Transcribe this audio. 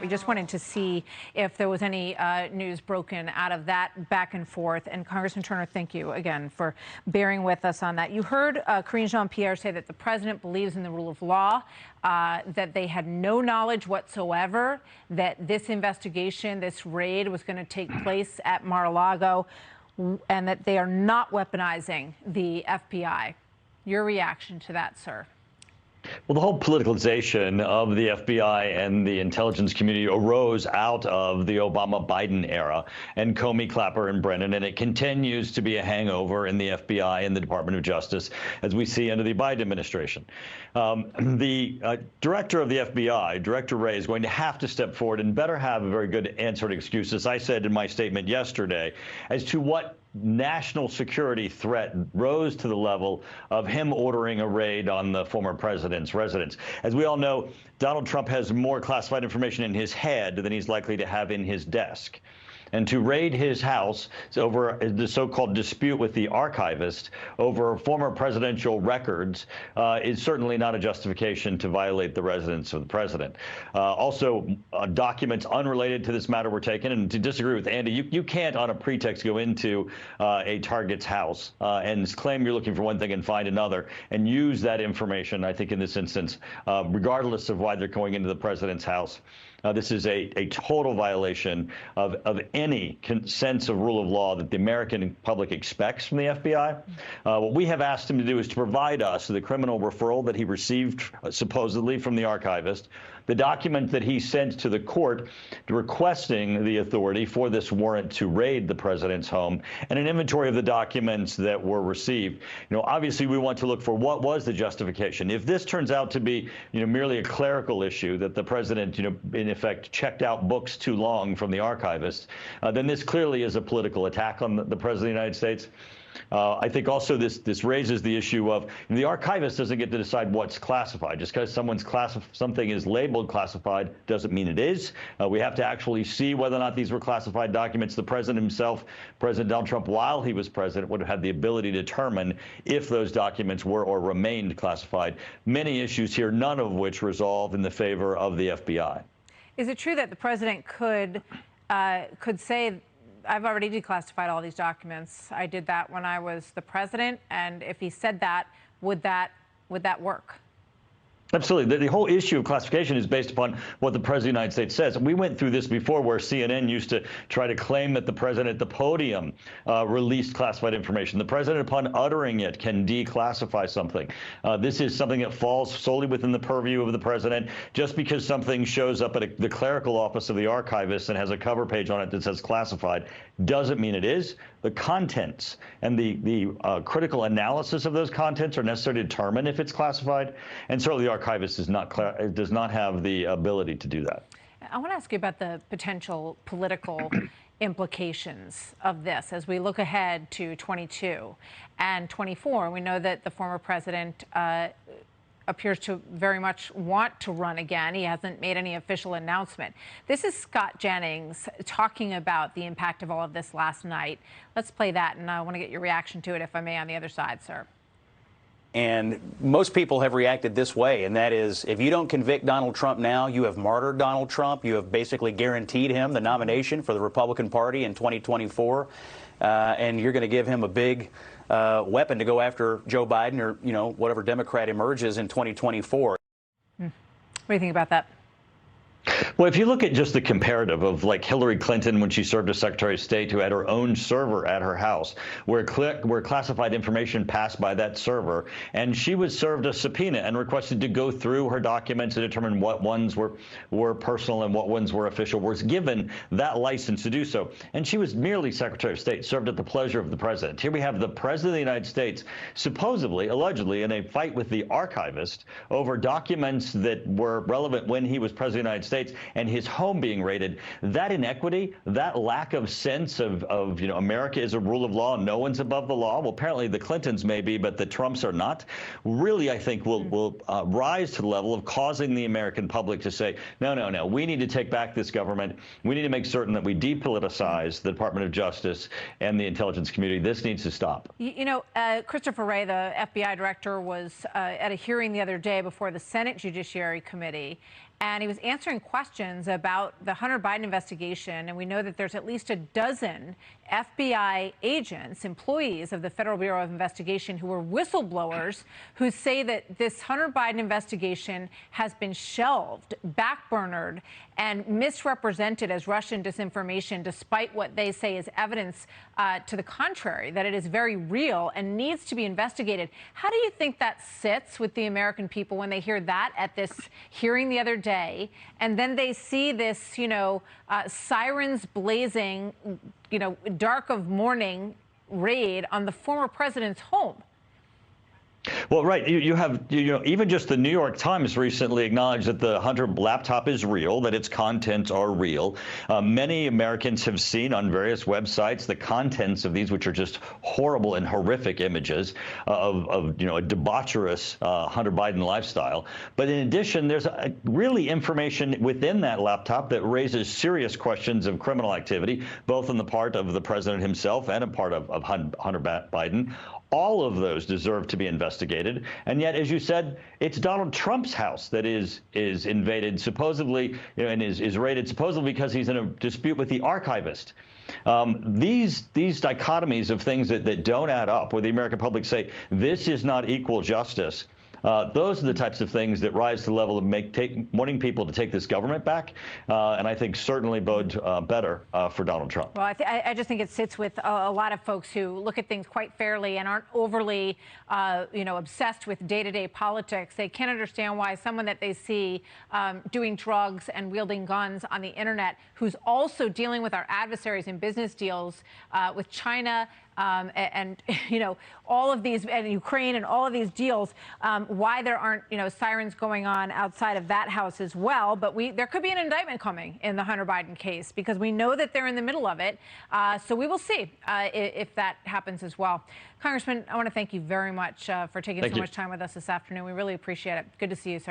We just wanted to see if there was any news broken out of that back and forth. And Congressman Turner, thank you again for bearing with us on that. You heard Karine Jean-Pierre say that the president believes in the rule of law, that they had no knowledge whatsoever that this investigation, this raid was going to take place at Mar-a-Lago, and that they are not weaponizing the FBI. Your reaction to that, sir? Well, the whole politicalization of the FBI and the intelligence community arose out of the Obama-Biden era and Comey, Clapper, and Brennan, and it continues to be a hangover in the FBI and the Department of Justice, as we see under the Biden administration. The director of the FBI, Director Wray, is going to have to step forward and better have a very good answer and excuse, as I said in my statement yesterday, as to what national security threat rose to the level of him ordering a raid on the former president's residence. As we all know, Donald Trump has more classified information in his head than he's likely to have in his desk. And to raid his house over the so-called dispute with the archivist over former presidential records is certainly not a justification to violate the residence of the president. Also, documents unrelated to this matter were taken. And to disagree with Andy, you can't, on a pretext, go into a target's house and claim you're looking for one thing and find another and use that information, I think, in this instance, regardless of why they're going into the president's house. This is a total violation of any sense of rule of law that the American public expects from the FBI. What we have asked him to do is to provide us the criminal referral that he received supposedly from the archivist, the document that he sent to the court requesting the authority for this warrant to raid the president's home, and an inventory of the documents that were received. Obviously, we want to look for what was the justification. If this turns out to be, merely a clerical issue that the president, in effect, checked out books too long from the archivist, then this clearly is a political attack on the president of the United States. I think also this raises the issue of the archivist doesn't get to decide what's classified. Just because something is labeled classified doesn't mean it is. We have to actually see whether or not these were classified documents. The president himself, President Donald Trump, while he was president, would have had the ability to determine if those documents were or remained classified. Many issues here, none of which resolve in the favor of the FBI. Is it true that the president could say, I've already declassified all these documents. I did that when I was the president. And if he said that, would that work? Absolutely. The whole issue of classification is based upon what the president of the United States says. We went through this before, where CNN used to try to claim that the president at the podium released classified information. The president, upon uttering it, can declassify something. This is something that falls solely within the purview of the president. Just because something shows up at the clerical office of the archivist and has a cover page on it that says classified doesn't mean it is. The contents and the critical analysis of those contents are necessary to determine if it's classified. And certainly the archivist does not have the ability to do that. I want to ask you about the potential political implications of this as we look ahead to 22 and 24. We know that the former president appears to very much want to run again. He hasn't made any official announcement. This is Scott Jennings talking about the impact of all of this last night. Let's play that, and I want to get your reaction to it, if I may, on the other side, sir. And most people have reacted this way, and that is, if you don't convict Donald Trump now, you have martyred Donald Trump. You have basically guaranteed him the nomination for the Republican Party in 2024, and you're going to give him a big weapon to go after Joe Biden or, whatever Democrat emerges in 2024. What do you think about that? Well, if you look at just the comparative of like Hillary Clinton when she served as Secretary of State, who had her own server at her house where classified information passed by that server, and she was served a subpoena and requested to go through her documents to determine what ones were personal and what ones were official, was given that license to do so. And she was merely Secretary of State, served at the pleasure of the president. Here we have the president of the United States supposedly, allegedly, in a fight with the archivist over documents that were relevant when he was president of the United States, and his home being raided. That inequity, that lack of sense of America is a rule of law and no one's above the law. Well, apparently the Clintons may be, but the Trumps are not. Really, I think will rise to the level of causing the American public to say, no, we need to take back this government. We need to make certain that we depoliticize the Department of Justice and the intelligence community. This needs to stop. Christopher Wray, the FBI director, was at a hearing the other day before the Senate Judiciary Committee, and he was answering questions about the Hunter Biden investigation. And we know that there's at least a dozen FBI agents, employees of the Federal Bureau of Investigation, who were whistleblowers, who say that this Hunter Biden investigation has been shelved, backburnered, and misrepresented as Russian disinformation, despite what they say is evidence to the contrary, that it is very real and needs to be investigated. How do you think that sits with the American people when they hear that at this hearing the other day, and then they see this, sirens blazing, dark of morning raid on the former president's home? Well, right. You have, even just the New York Times recently acknowledged that the Hunter laptop is real, that its contents are real. Many Americans have seen on various websites the contents of these, which are just horrible and horrific images of a debaucherous Hunter Biden lifestyle. But in addition, there's really information within that laptop that raises serious questions of criminal activity, both on the part of the president himself and a part of Hunter Biden. All of those deserve to be investigated. And yet, as you said, it's Donald Trump's house that is invaded, supposedly, and is raided, supposedly because he's in a dispute with the archivist. These dichotomies of things that don't add up, where the American public say, this is not equal justice. Those are the types of things that rise to the level of wanting people to take this government back, and I think certainly bode better for Donald Trump. Well, I just think it sits with a lot of folks who look at things quite fairly and aren't overly, obsessed with day-to-day politics. They can't understand why someone that they see doing drugs and wielding guns on the internet, who's also dealing with our adversaries in business deals with China, and all of these, and Ukraine, and all of these deals, why there aren't sirens going on outside of that house as well. But there could be an indictment coming in the Hunter Biden case, because we know that they're in the middle of it. So we will see if that happens as well. Congressman, I want to thank you very much for taking so much time with us this afternoon. We really appreciate it. Good to see you, sir.